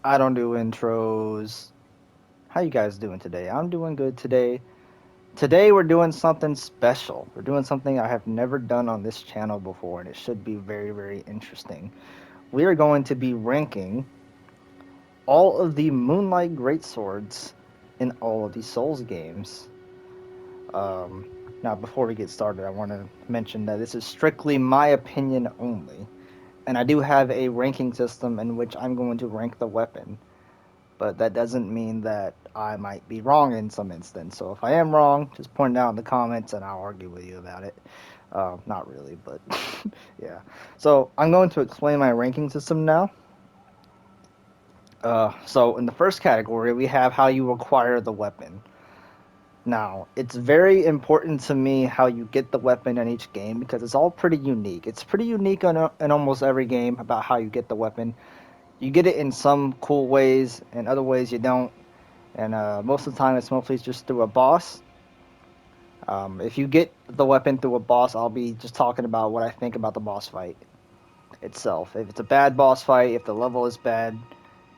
I don't do intros. How you guys doing today? I'm doing good today. Today we're doing something special. We're doing something I have never done on this channel before, and it should be very, very interesting. We are going to be ranking all of the Moonlight Greatswords in all of the Souls games. Um, Now, before we get started, I want to mention that this is strictly my opinion only, and I do have a ranking system in which I'm going to rank the weapon. But that doesn't mean that I might be wrong in some instance. So if I am wrong, just point it out in the comments and I'll argue with you about it. Not really, but yeah. So I'm going to explain my ranking system now. So in the first category, we have how you acquire the weapon. Now, it's very important to me how you get the weapon in each game because it's all pretty unique. It's pretty unique in almost every game about how you get the weapon. You get it in some cool ways, and other ways you don't. And most of the time, it's mostly just through a boss. If you get the weapon through a boss, I'll be just talking about what I think about the boss fight itself. If it's a bad boss fight, if the level is bad,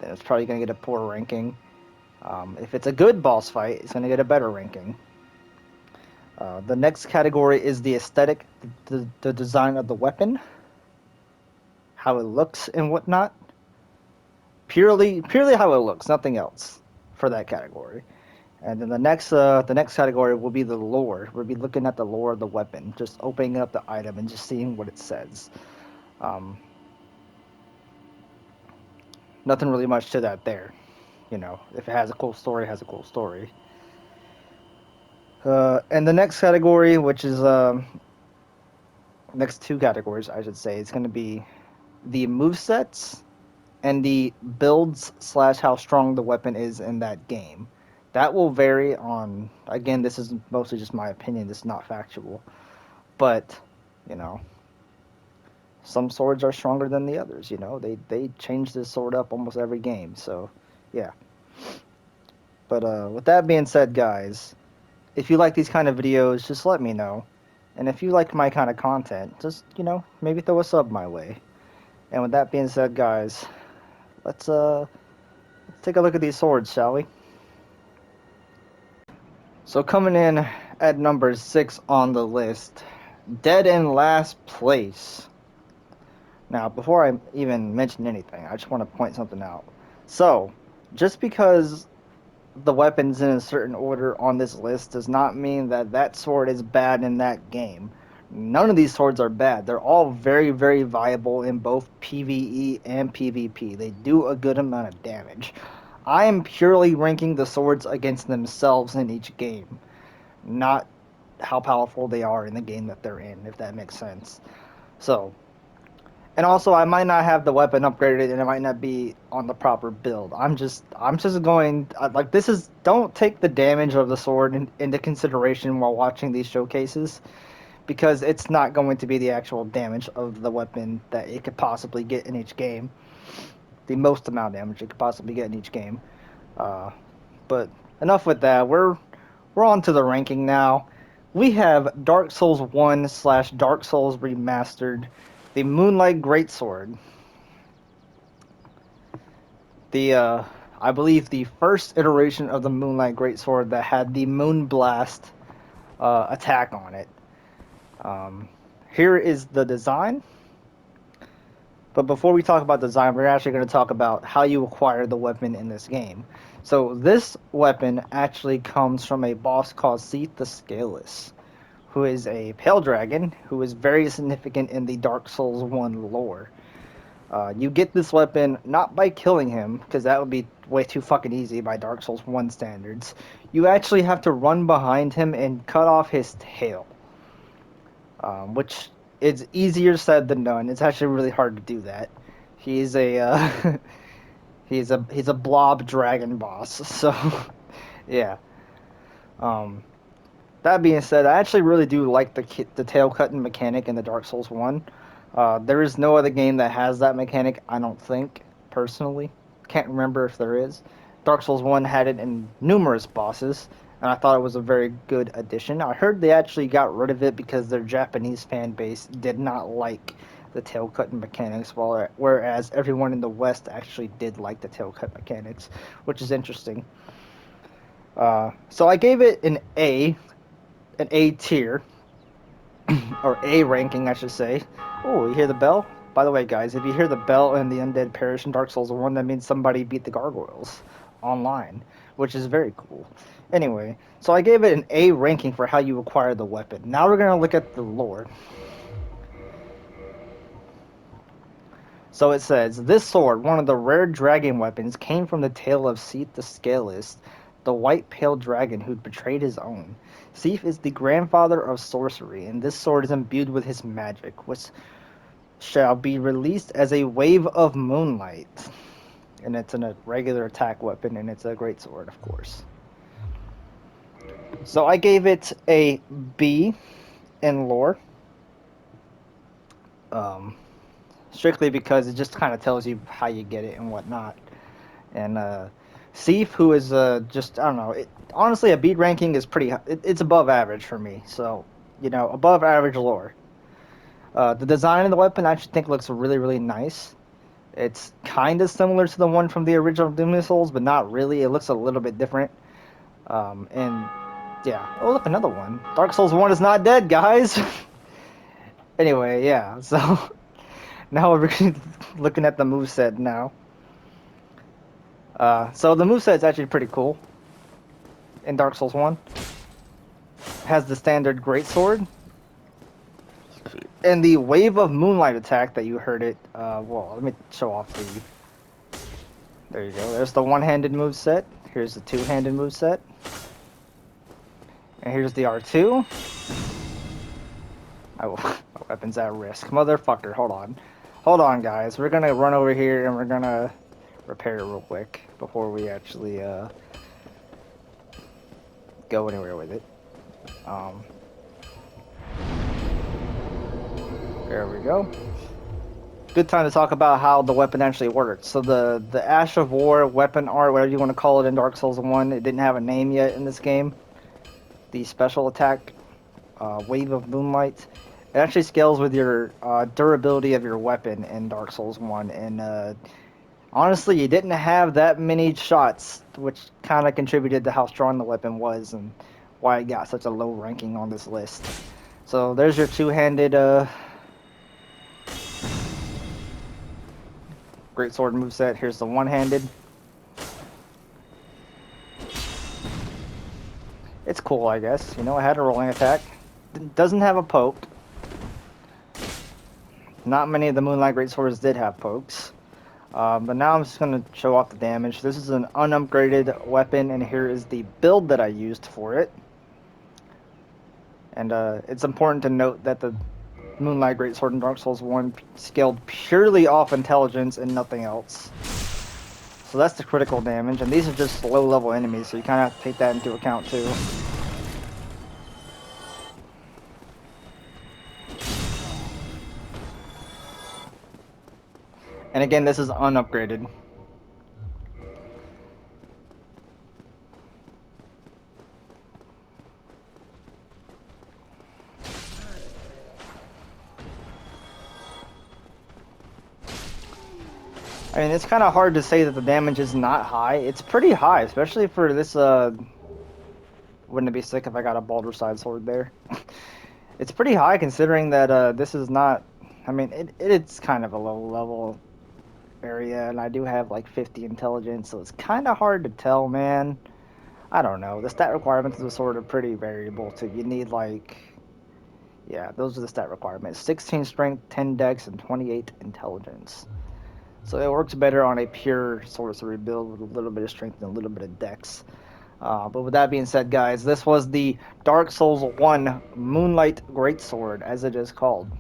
then it's probably going to get a poor ranking. If it's a good boss fight, it's going to get a better ranking. The next category is the aesthetic, the design of the weapon, how it looks and whatnot. Purely how it looks, nothing else for that category. And then the next category will be the lore. We'll be looking at the lore of the weapon, just opening up the item and just seeing what it says. Um, Nothing really much to that there. You know, if it has a cool story, it has a cool story. And the next category, which is next two categories, I should say, it's going to be the move sets and the builds slash how strong the weapon is in that game. That will vary on. Again, this is mostly just my opinion. This is not factual, but you know, some swords are stronger than the others. You know, they change this sword up almost every game. So, yeah. But with that being said, guys, if you like these kind of videos, just let me know. And if you like my kind of content, just maybe throw a sub my way. And with that being said, guys, let's take a look at these swords, shall we? So coming in at number 6 on the list, dead in last place. Now, before I even mention anything, I just want to point something out. So, just because the weapon's in a certain order on this list does not mean that that sword is bad in that game. None of these swords are bad. They're all very, very viable in both PvE and PvP. They do a good amount of damage. I am purely ranking the swords against themselves in each game, not how powerful they are in the game that they're in, if that makes sense. So, and also, I might not have the weapon upgraded, and it might not be on the proper build. I'm just going like this is. Don't take the damage of the sword into consideration while watching these showcases, because it's not going to be the actual damage of the weapon that it could possibly get in each game. The most amount of damage it could possibly get in each game. Uh, but enough with that. We're on to the ranking now. We have Dark Souls 1 slash Dark Souls Remastered, the Moonlight Greatsword. The I believe the first iteration of the Moonlight Greatsword that had the Moon Blast attack on it. Um, Here is the design. But before we talk about design, we're actually going to talk about how you acquire the weapon in this game. So this weapon actually comes from a boss called Seath the Scaleless, who is a pale dragon who is very significant in the Dark Souls 1 lore. You get this weapon not by killing him, because that would be way too fucking easy by Dark Souls 1 standards. You actually have to run behind him and cut off his tail, which is easier said than done. It's actually really hard to do that. He's a he's a blob dragon boss. So yeah. Um, that being said, I actually really do like the tail cutting mechanic in the Dark Souls 1. There is no other game that has that mechanic, I don't think, personally. Can't remember if there is. Dark Souls 1 had it in numerous bosses, and I thought it was a very good addition. I heard they actually got rid of it because their Japanese fan base did not like the tail cutting mechanics, whereas everyone in the West actually did like the tail cut mechanics, which is interesting. So I gave it an A tier, or A ranking, I should say. Oh, you hear the bell? By the way, guys, if you hear the bell and the undead perish in Dark Souls 1, that means somebody beat the gargoyles online, which is very cool. Anyway, so I gave it an A ranking for how you acquire the weapon. Now we're going to look at the lore. So it says, this sword, one of the rare dragon weapons, came from the tale of Seath the Scaleless, the white pale dragon who'd betrayed his own. Seath is the grandfather of sorcery, and this sword is imbued with his magic, which shall be released as a wave of moonlight. And it's a regular attack weapon, and it's a great sword, of course. So I gave it a B in lore. Strictly because it just kind of tells you how you get it and whatnot. And Seath, who is just, I don't know, honestly, a beat ranking is pretty, it's above average for me. So, above average lore. The design of the weapon I actually think looks really, really nice. It's kind of similar to the one from the original Doom Souls, but not really. It looks a little bit different. And yeah. Oh, look, another one. Dark Souls 1 is not dead, guys. Anyway, yeah. So now we're looking at the moveset now. So the moveset is actually pretty cool in Dark Souls 1. Has the standard Greatsword. And the Wave of Moonlight attack that you heard it. Well, let me show off to you. There you go. There's the one-handed moveset. Here's the two-handed moveset. And here's the R2. My weapon's at risk. Motherfucker, hold on. Hold on, guys. We're gonna run over here and we're gonna repair it real quick before we actually go anywhere with it. There we go. Good time to talk about how the weapon actually works. So the Ash of War weapon art, whatever you want to call it in Dark Souls 1, it didn't have a name yet in this game. The special attack, Wave of Moonlight, it actually scales with your durability of your weapon in Dark Souls 1. And honestly, you didn't have that many shots, which kind of contributed to how strong the weapon was and why it got such a low ranking on this list. So there's your two-handed Greatsword moveset. Here's the one-handed. It's cool, I guess. It had a rolling attack. Doesn't have a poke. Not many of the Moonlight Greatswords did have pokes. But now I'm just going to show off the damage. This is an unupgraded weapon, and here is the build that I used for it. And it's important to note that the Moonlight Greatsword in Dark Souls 1 scaled purely off intelligence and nothing else. So that's the critical damage, and these are just low-level enemies, so you kind of have to take that into account too. And again, this is unupgraded. I mean, it's kind of hard to say that the damage is not high. It's pretty high, especially for this, wouldn't it be sick if I got a Baldur side sword there? It's pretty high considering that this is not, I mean, it's kind of a low level area, and I do have like 50 intelligence, so it's kind of hard to tell, man. I don't know. The stat requirements of the sword are pretty variable, too. You need like, yeah, those are the stat requirements. 16 strength, 10 dex, and 28 intelligence. So it works better on a pure sorcery build with a little bit of strength and a little bit of dex. But with that being said, guys, this was the Dark Souls 1 Moonlight Greatsword, as it is called.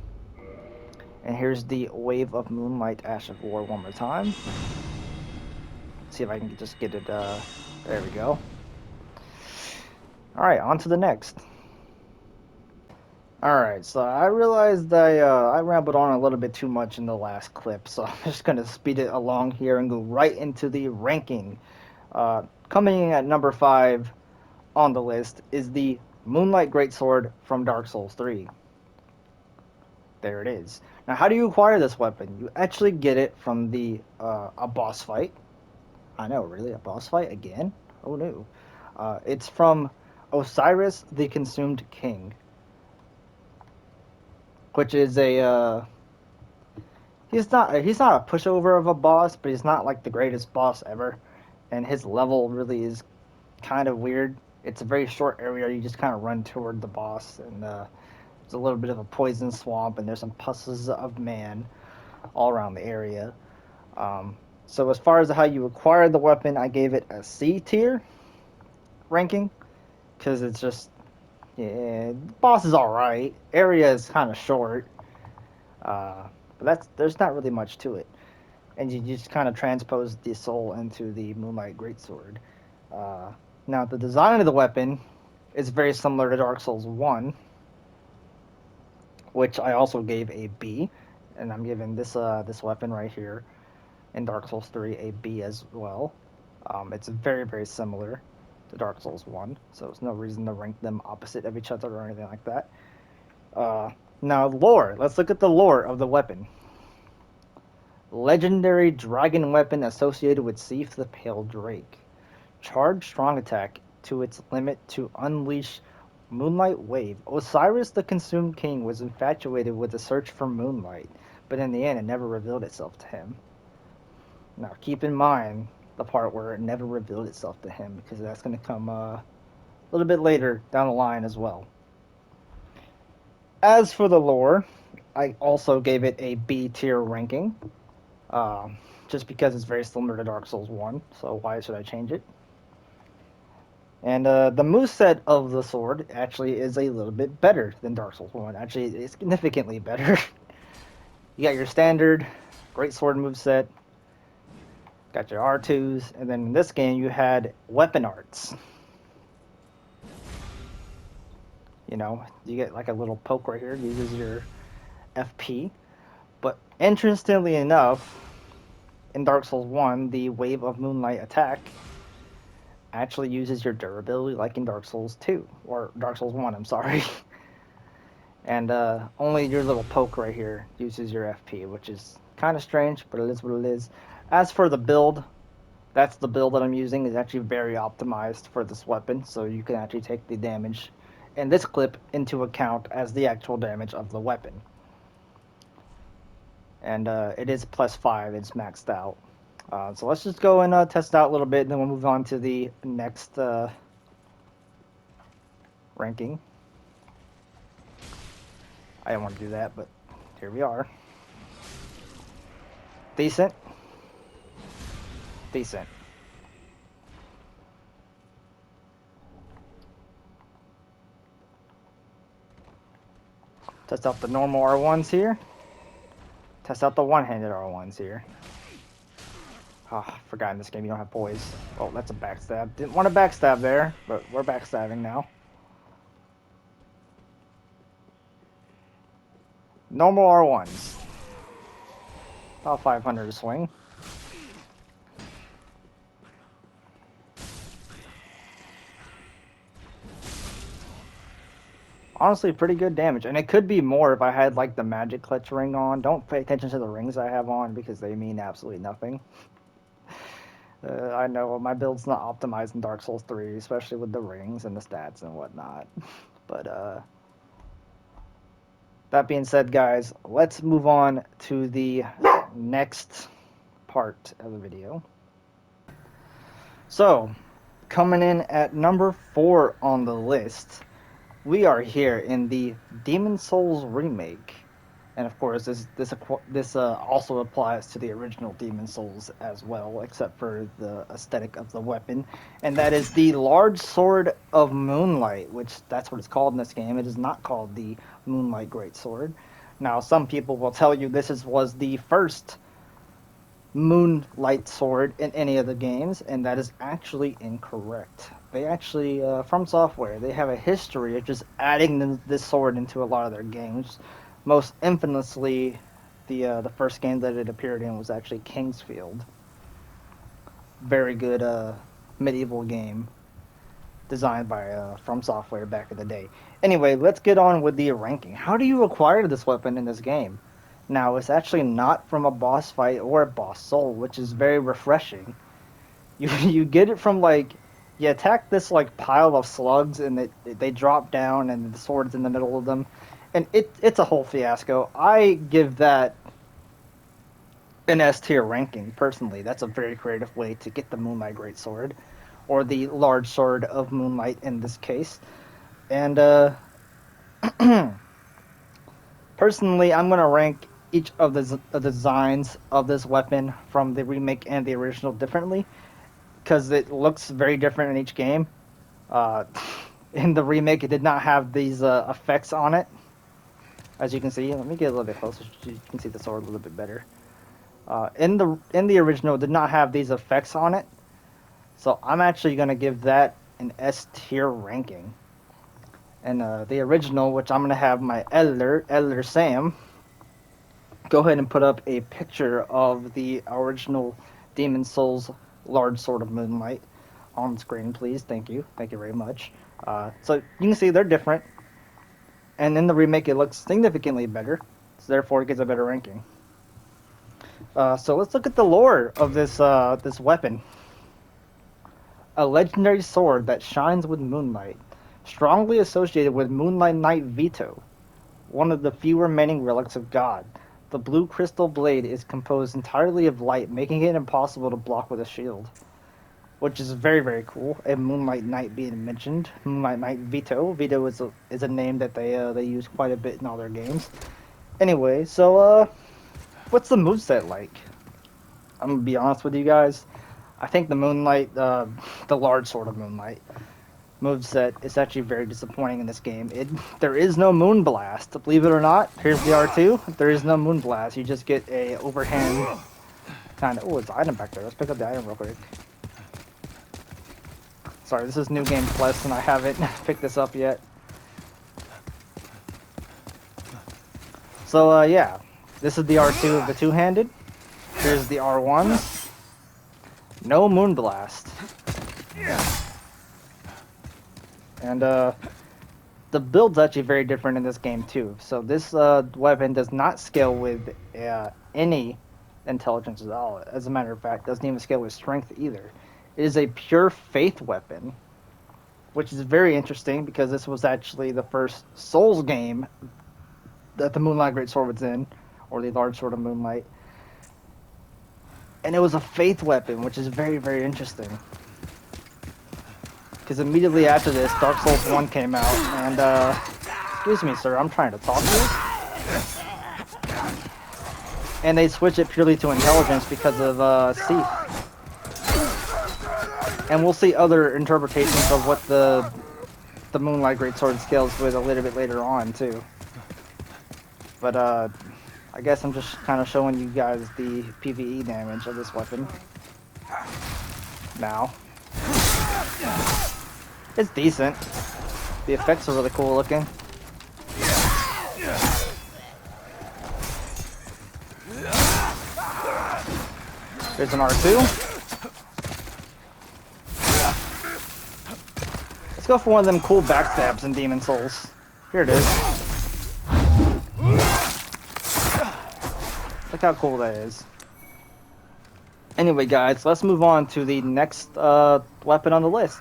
And here's the Wave of Moonlight Ash of War one more time. See if I can just get it, there we go. Alright, on to the next. Alright, so I realized I rambled on a little bit too much in the last clip, so I'm just going to speed it along here and go right into the ranking. Coming in at number 5 on the list is the Moonlight Greatsword from Dark Souls 3. There it is. Now, how do you acquire this weapon? You actually get it from the a boss fight. I know, really, a boss fight again? Oh no. It's from Osiris, the Consumed King, which is a he's not a pushover of a boss, but he's not like the greatest boss ever, and his level really is kind of weird. It's a very short area. You just kind of run toward the boss, and there's a little bit of a poison swamp, and there's some pusses of man all around the area. So as far as how you acquire the weapon, I gave it a C tier ranking because it's just yeah, the boss is all right. Area is kind of short, but there's not really much to it, and you just kind of transpose the soul into the Moonlight Greatsword. Uh, Now the design of the weapon is very similar to Dark Souls 1, which I also gave a B, and I'm giving this weapon right here in Dark Souls 3 a B as well. It's very, very similar to Dark Souls 1, so there's no reason to rank them opposite of each other or anything like that. Now, lore. Let's look at the lore of the weapon. Legendary dragon weapon associated with Seath the Pale Drake. Charge strong attack to its limit to unleash Moonlight Wave. Osiris the Consumed King was infatuated with the search for moonlight, but in the end it never revealed itself to him. Now keep in mind the part where it never revealed itself to him, because that's going to come a little bit later down the line as well. As for the lore, I also gave it a B tier ranking, just because it's very similar to Dark Souls 1, so why should I change it? And the moveset of the sword actually is a little bit better than Dark Souls 1. Actually, it's significantly better. You got your standard Greatsword moveset, got your R2s, and then in this game you had weapon arts. You know, you get like a little poke right here, uses your FP. But interestingly enough, in Dark Souls 1, the Wave of Moonlight attack actually uses your durability like in Dark Souls 2, or Dark Souls 1, I'm sorry. And only your little poke right here uses your FP, which is kind of strange, but it is what it is. As for the build, that's the build that I'm using. It's actually very optimized for this weapon, so you can actually take the damage in this clip into account as the actual damage of the weapon. And it is +5, it's maxed out. So let's just go and test it out a little bit, and then we'll move on to the next ranking. I didn't want to do that, but here we are. Decent. Decent. Test out the normal R1s here. Test out the one-handed R1s here. Ah, forgot in this game you don't have poise. Oh, that's a backstab. Didn't want to backstab there, but we're backstabbing now. Normal R1s. About 500 to swing. Honestly, pretty good damage. And it could be more if I had like the magic clutch ring on. Don't pay attention to the rings I have on because they mean absolutely nothing. I know my build's not optimized in Dark Souls 3, especially with the rings and the stats and whatnot. But that being said, guys, let's move on to the next part of the video. So, coming in at number 4 on the list, we are here in the Demon Souls remake. And of course, this also applies to the original Demon Souls as well, except for the aesthetic of the weapon. And that is the Large Sword of Moonlight, which that's what it's called in this game. It is not called the Moonlight Greatsword. Now, some people will tell you was the first Moonlight Sword in any of the games, and that is actually incorrect. They actually, From Software, they have a history of just adding this sword into a lot of their games. Most infamously, the first game that it appeared in was actually Kingsfield. Very good medieval game. designed by From Software back in the day. Anyway, let's get on with the ranking. How do you acquire this weapon in this game? Now, it's actually not from a boss fight or a boss soul, which is very refreshing. You get it from like you attack this like pile of slugs and they drop down and the sword's in the middle of them, and it's a whole fiasco. I give that an S tier ranking personally. That's a very creative way to get the Moonlight Greatsword, or the large sword of Moonlight in this case. And personally, I'm gonna rank each of the designs of this weapon from the remake and the original differently because it looks very different in each game. Uh, in the remake, it did not have these effects on it, as you can see. Let me get a little bit closer so you can see the sword a little bit better. In the original, it did not have these effects on it, so I'm actually gonna give that an S tier ranking. And the original, which I'm gonna have my Elder Sam, go ahead and put up a picture of the original Demon Souls Large Sword of Moonlight on screen, please. Thank you very much. So you can see they're different, and in the remake it looks significantly better, so therefore it gets a better ranking. So let's look at the lore of this weapon. A legendary sword that shines with moonlight, strongly associated with Moonlight Knight Vito, one of the few remaining relics of God. The blue crystal blade is composed entirely of light, making it impossible to block with a shield, which is very cool. A Moonlight Knight being mentioned, Moonlight Knight Vito. Vito is a name that they use quite a bit in all their games. Anyway, so what's the moveset like? I'm gonna be honest with you guys. I think the Moonlight, the large sword of Moonlight moveset is actually very disappointing in this game. There is no Moon Blast. Believe it or not, here's the R2. There is no Moon Blast. You just get a overhand kind of... Oh, it's an item back there. Let's pick up the item real quick. Sorry, this is New Game Plus, and I haven't picked this up yet. So, yeah. This is the R2 of the two-handed. Here's the R1. No Moon Blast. And, the build's actually very different in this game, too. So this weapon does not scale with any intelligence at all. As a matter of fact, doesn't even scale with strength either. It is a pure faith weapon, which is very interesting because this was actually the first Souls game that the Moonlight Greatsword was in, or the Large Sword of Moonlight. And it was a faith weapon, which is very interesting. Because immediately after this, Dark Souls 1 came out, and, excuse me, sir, I'm trying to talk to you. And they switched it purely to intelligence because of, Seath. And we'll see other interpretations of what the Moonlight Greatsword scales with a little bit later on, too. But, I guess I'm just kind of showing you guys the PvE damage of this weapon. Now. It's decent. The effects are really cool looking. There's an R2. Let's go for one of them cool backstabs in Demon Souls. Here it is. Look how cool that is. Anyway, guys, let's move on to the next weapon on the list.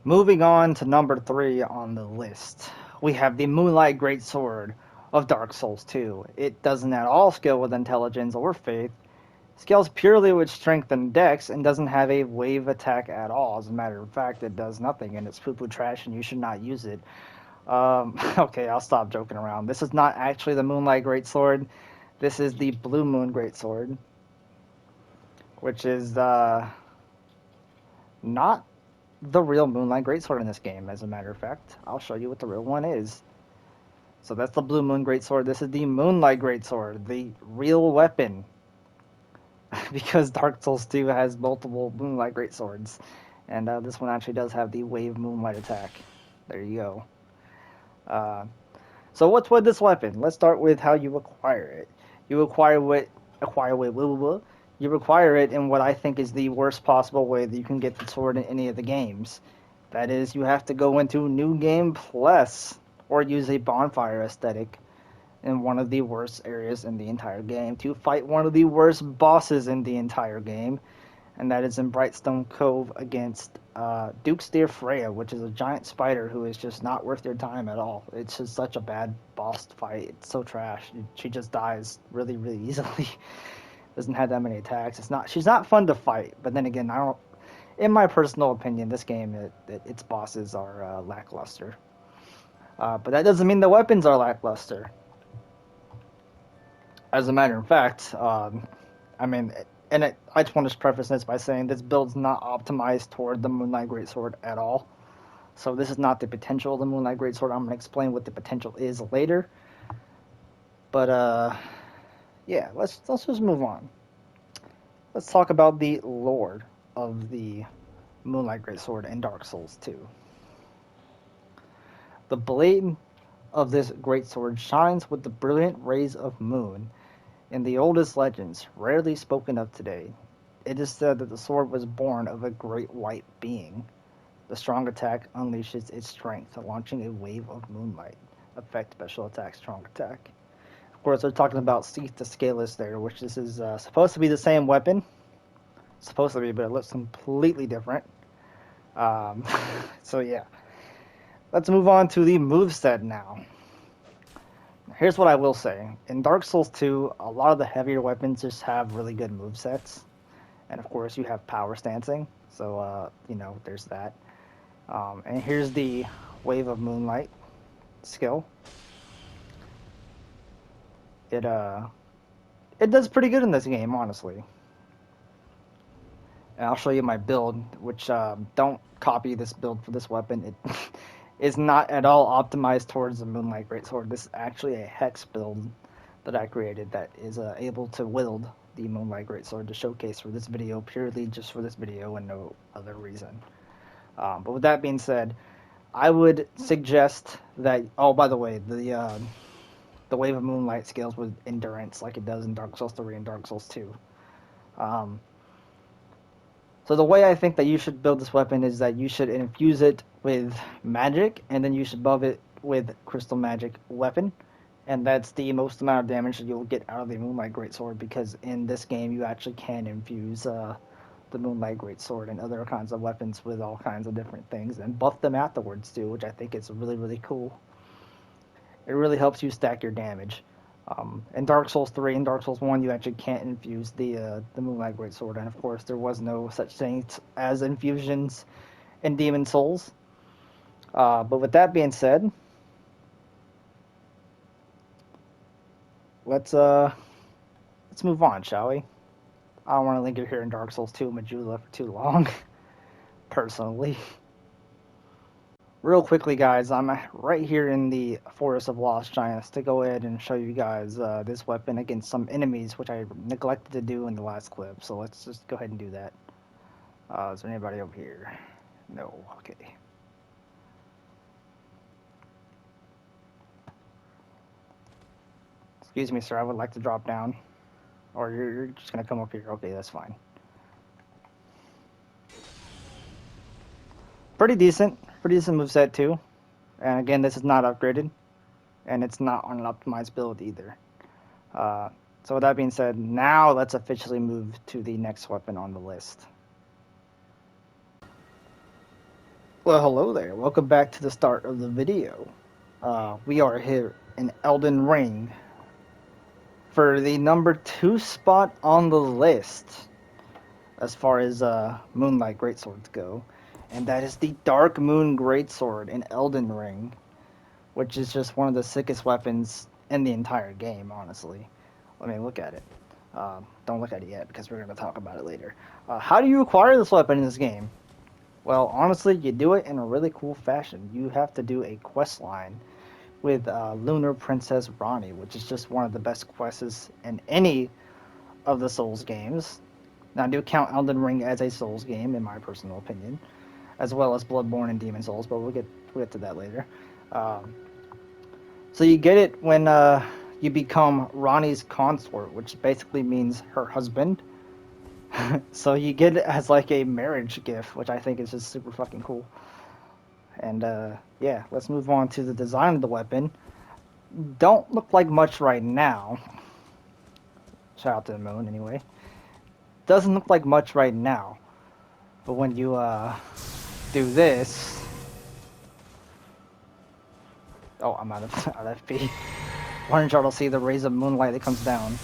Moving on to number 3 on the list, we have the Moonlight Greatsword of Dark Souls 2. It doesn't at all scale with intelligence or faith, scales purely with strength and dex, and doesn't have a wave attack at all. As a matter of fact, it does nothing, and it's poo-poo trash, and you should not use it. Okay, I'll stop joking around. This is not actually the Moonlight Greatsword. This is the Blue Moon Greatsword, which is not the real Moonlight Greatsword in this game, as a matter of fact. I'll show you what the real one is. So that's the Blue Moon Greatsword. This is the Moonlight Greatsword, the real weapon. Because Dark Souls 2 has multiple Moonlight Greatswords. And this one actually does have the Wave Moonlight attack. There you go. So what's with this weapon? Let's start with how you acquire it. You acquire with you require it in what I think is the worst possible way that you can get the sword in any of the games. That is, you have to go into New Game Plus or use a bonfire aesthetic in one of the worst areas in the entire game to fight one of the worst bosses in the entire game, and that is in Brightstone Cove against Duke's Dear Freya, which is a giant spider who is just not worth your time at all. It's just such a bad boss fight. It's so trash. She just dies really, really easily. Doesn't have that many attacks. She's not fun to fight. But then again, I don't. In my personal opinion, this game its bosses are lackluster. But that doesn't mean the weapons are lackluster. As a matter of fact, I mean, I just want to preface this by saying this build's not optimized toward the Moonlight Greatsword at all. So this is not the potential of the Moonlight Greatsword. I'm going to explain what the potential is later. But yeah, let's just move on. Let's talk about the lore of the Moonlight Greatsword in Dark Souls 2. The blade of this greatsword shines with the brilliant rays of moon. In the oldest legends, rarely spoken of today, it is said that the sword was born of a great white being. The strong attack unleashes its strength, launching a wave of moonlight. Effect special attack, strong attack. Of course, they're talking about Seath the Scaleless there, which this is supposed to be the same weapon. Supposed to be, but it looks completely different. So yeah. Let's move on to the moveset now. Here's what I will say. In Dark Souls 2, a lot of the heavier weapons just have really good movesets. And of course, you have power stancing. So, there's that. And here's the Wave of Moonlight skill. It does pretty good in this game, honestly. And I'll show you my build, which don't copy this build for this weapon. It is not at all optimized towards the Moonlight Greatsword. This is actually a hex build that I created that is able to wield the Moonlight Greatsword to showcase for this video, purely just for this video and no other reason. But with that being said, I would suggest that. Oh, by the way, the Wave of Moonlight scales with endurance like it does in Dark Souls 3 and Dark Souls 2. So the way I think that you should build this weapon is that you should infuse it with magic, and then you should buff it with crystal magic weapon, and that's the most amount of damage that you'll get out of the Moonlight Greatsword, because in this game you actually can infuse the Moonlight Greatsword and other kinds of weapons with all kinds of different things, and buff them afterwards too, which I think is really, really cool. It really helps you stack your damage. In Dark Souls 3 and Dark Souls 1, you actually can't infuse the Moonlight Greatsword, and of course there was no such thing as infusions in Demon Souls. But with that being said, let's move on, shall we? I don't want to linger here in Dark Souls 2 Majula for too long, personally. Real quickly, guys, I'm right here in the Forest of Lost Giants to go ahead and show you guys this weapon against some enemies, which I neglected to do in the last clip. So let's just go ahead and do that. Is there anybody over here? No. Okay. Excuse me, sir. I would like to drop down. Or you're just going to come up here. Okay, that's fine. Pretty decent moveset too. And again, this is not upgraded, and it's not on an optimized build either. So with that being said, now let's officially move to the next weapon on the list. Well, hello there. Welcome back to the start of the video. We are here in Elden Ring for the number 2 spot on the list as far as Moonlight Greatswords go. And that is the Darkmoon Greatsword in Elden Ring, which is just one of the sickest weapons in the entire game, honestly. Let me look at it. Don't look at it yet, because we're going to talk about it later. How do you acquire this weapon in this game? Well, honestly, you do it in a really cool fashion. You have to do a quest line with Lunar Princess Ranni, which is just one of the best quests in any of the Souls games. Now, I do count Elden Ring as a Souls game, in my personal opinion, as well as Bloodborne and Demon Souls, but we'll get to that later. So you get it when you become Ranni's consort, which basically means her husband. So you get it as like a marriage gift, which I think is just super fucking cool. And yeah, let's move on to the design of the weapon. Don't look like much right now. Shout out to the moon, anyway. Doesn't look like much right now, but when you do this, oh, I'm out of out of FP. One shot, will see the rays of moonlight that comes down.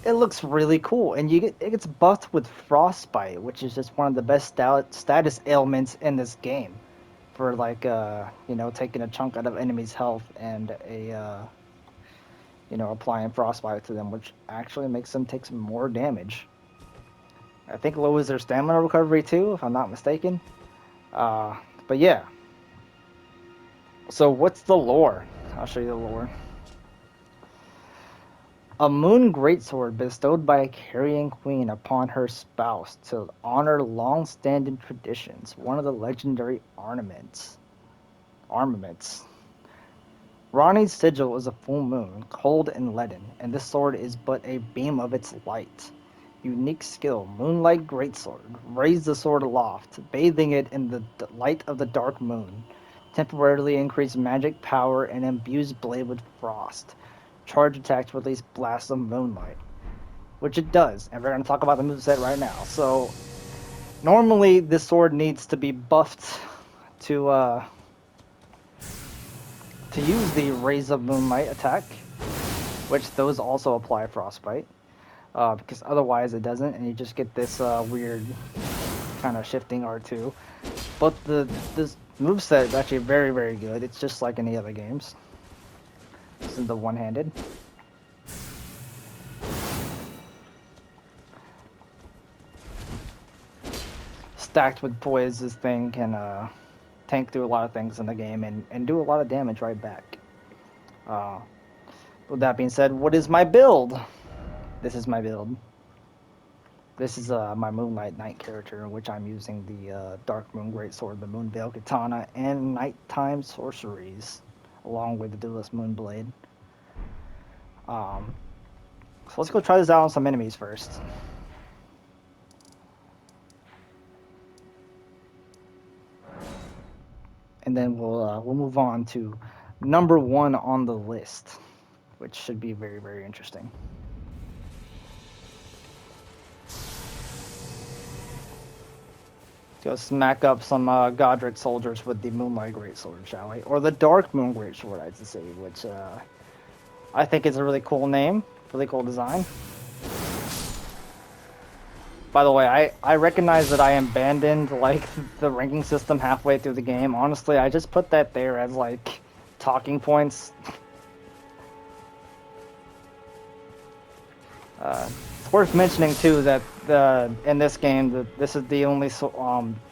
It looks really cool, and it gets buffed with frostbite, which is just one of the best status ailments in this game. For like you know, taking a chunk out of enemies' health and a you know, applying frostbite to them, which actually makes them take some more damage. I think lowers their stamina recovery too, if I'm not mistaken. Uh, but yeah. So what's the lore? I'll show you the lore. A moon greatsword bestowed by a carrying queen upon her spouse to honor long-standing traditions. One of the legendary armaments. Ronnie's sigil is a full moon, cold and leaden, and this sword is but a beam of its light. Unique skill, Moonlight Greatsword. Raise the sword aloft, bathing it in the light of the dark moon. Temporarily increase magic power and imbues blade with frost. Charge attacks release blasts of moonlight, which it does, and we're going to talk about the moveset right now. So, normally this sword needs to be buffed to use the Rays of Moonlight attack, which those also apply frostbite, because otherwise it doesn't, and you just get this weird kind of shifting R2. But this moveset is actually very, very good. It's just like any other games. This is the one-handed. Stacked with poise, this thing can tank through a lot of things in the game and do a lot of damage right back. With that being said, what is my build? This is my build. This is my Moonlight Knight character, in which I'm using the Darkmoon Greatsword, the Moonveil Katana, and Nighttime Sorceries, along with the Duelist Moonblade. So let's go try this out on some enemies first. And then we'll move on to number 1 on the list, which should be very, very interesting. Go smack up some Godric soldiers with the Moonlight Greatsword, shall we? Or the Darkmoon Greatsword, I'd say, which I think is a really cool name, really cool design. By the way, I recognize that I abandoned like the ranking system halfway through the game. Honestly, I just put that there as like talking points. It's worth mentioning too that in this game, this is the only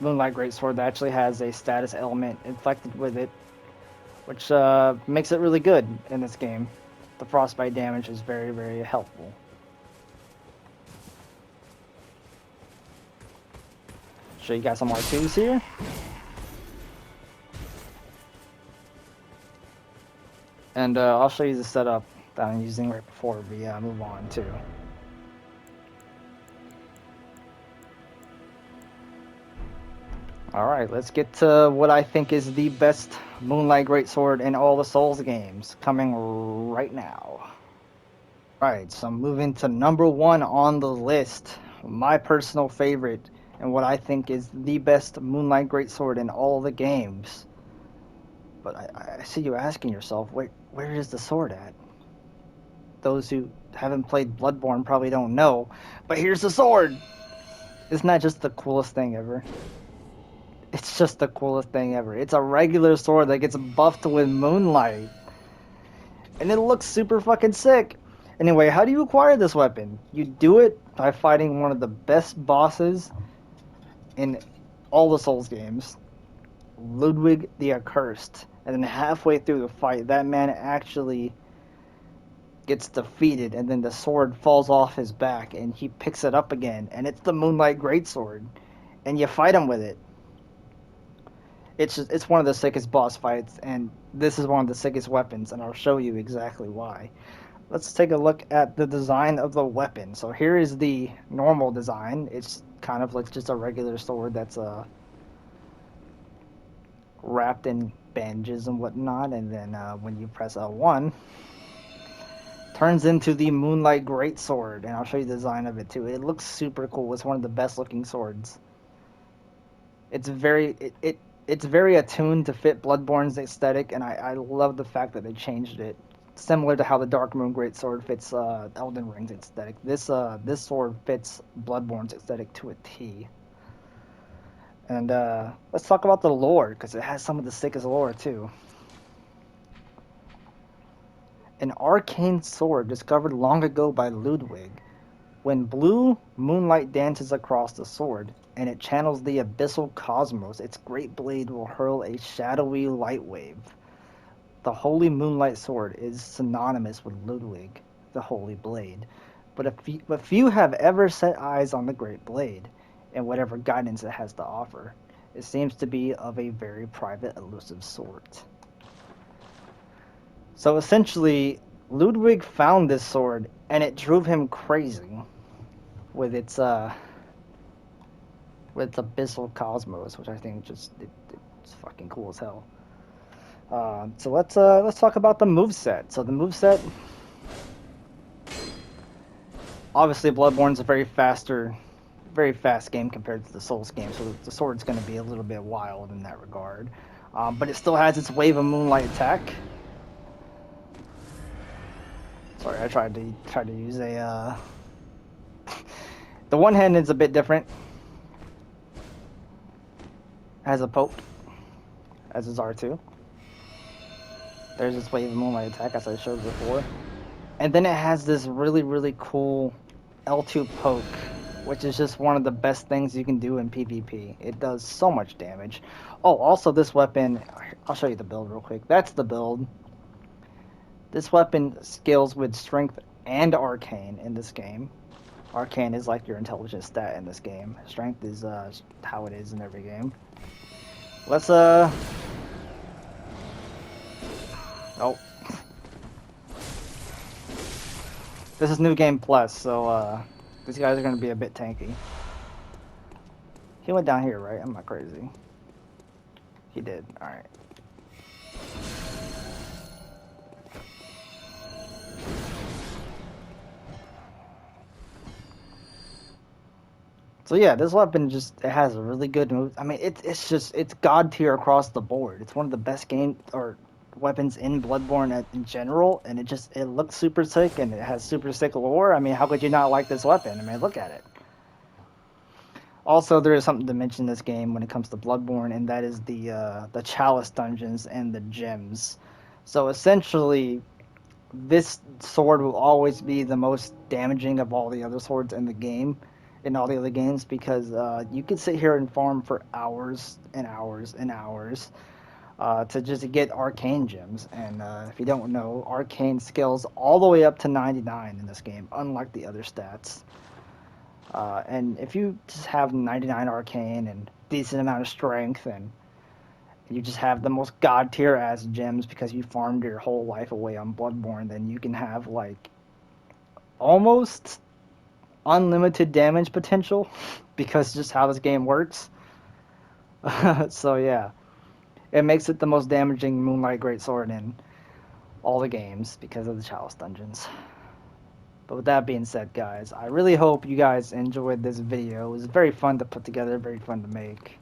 Moonlight Greatsword that actually has a status element inflected with it, which makes it really good in this game. The frostbite damage is very, very helpful. Show you guys some R2s here. And I'll show you the setup that I'm using right before we move on too. Alright, let's get to what I think is the best Moonlight Greatsword in all the Souls games, coming right now. Alright, so I'm moving to number 1 on the list. My personal favorite, and what I think is the best Moonlight Greatsword in all the games. But I see you asking yourself, where is the sword at? Those who haven't played Bloodborne probably don't know, but here's the sword! Isn't that just the coolest thing ever? It's just the coolest thing ever. It's a regular sword that gets buffed with moonlight. And it looks super fucking sick. Anyway, how do you acquire this weapon? You do it by fighting one of the best bosses in all the Souls games, Ludwig the Accursed. And then halfway through the fight, that man actually gets defeated, and then the sword falls off his back, and he picks it up again, and it's the Moonlight Greatsword, and you fight him with it. It's one of the sickest boss fights, and this is one of the sickest weapons, and I'll show you exactly why. let's take a look at the design of the weapon. So here is the normal design. It's kind of like just a regular sword that's wrapped in bandages and whatnot, and then when you press L1, turns into the Moonlight Greatsword, and I'll show you the design of it too. It looks super cool. It's one of the best looking swords. It's it's very attuned to fit Bloodborne's aesthetic, and I love the fact that they changed it. Similar to how the Darkmoon Greatsword fits Elden Ring's aesthetic. This sword fits Bloodborne's aesthetic to a T. And let's talk about the lore, because it has some of the sickest lore too. An arcane sword discovered long ago by Ludwig. When blue moonlight dances across the sword, and it channels the abyssal cosmos, its great blade will hurl a shadowy light wave. The Holy Moonlight Sword is synonymous with Ludwig, the Holy Blade, but few have ever set eyes on the Great Blade, and whatever guidance it has to offer. It seems to be of a very private, elusive sort. So essentially, Ludwig found this sword, and it drove him crazy with its abyssal cosmos, which I think it's fucking cool as hell. So let's talk about the moveset. So the moveset, obviously Bloodborne's a very fast game compared to the Souls game, so the sword's going to be a little bit wild in that regard. But it still has its Wave of Moonlight attack. Sorry, I tried to use a. The one hand is a bit different. Has a poke, as is R2. There's this Wave of Moonlight attack, as I showed before. And then it has this really cool L2 poke, which is just one of the best things you can do in PvP. It does so much damage. Oh, also this weapon, I'll show you the build real quick. That's the build. This weapon scales with Strength and Arcane in this game. Arcane is like your intelligence stat in this game. Strength is how it is in every game. Let's Oh. This is New Game Plus, so these guys are going to be a bit tanky. He went down here, right? I'm not crazy. He did. Alright. So yeah, this weapon it has a really good move. I mean, it's god tier across the board. It's one of the best weapons in Bloodborne in general, and it looks super sick, and it has super sick lore. I mean, how could you not like this weapon? I mean, look at it. Also, there is something to mention in this game when it comes to Bloodborne, and that is the Chalice dungeons and the gems. So essentially, this sword will always be the most damaging of all the other swords in the game, in all the other games, because you could sit here and farm for hours and hours and hours to just get arcane gems. And if you don't know, arcane scales all the way up to 99 in this game, unlike the other stats. And if you just have 99 arcane and decent amount of strength, and you just have the most god tier ass gems because you farmed your whole life away on Bloodborne, then you can have like almost unlimited damage potential because just how this game works. So yeah, it makes it the most damaging Moonlight Greatsword in all the games because of the Chalice dungeons. But with that being said, guys, I really hope you guys enjoyed this video. It was very fun to put together, very fun to make.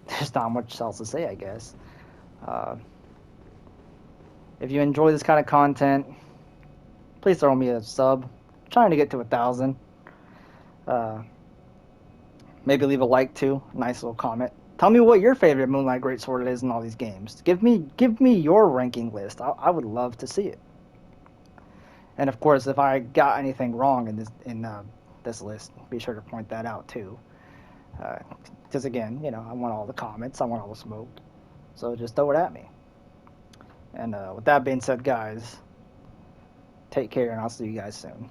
There's not much else to say, I guess. If you enjoy this kind of content, please throw me a sub. I'm trying to get to 1,000. Maybe leave a like too. Nice little comment. Tell me what your favorite Moonlight Greatsword is in all these games. Give me your ranking list. I would love to see it. And of course, if I got anything wrong in this list, be sure to point that out too. Because again, I want all the comments. I want all the smoke. So just throw it at me. And with that being said, guys, take care, and I'll see you guys soon.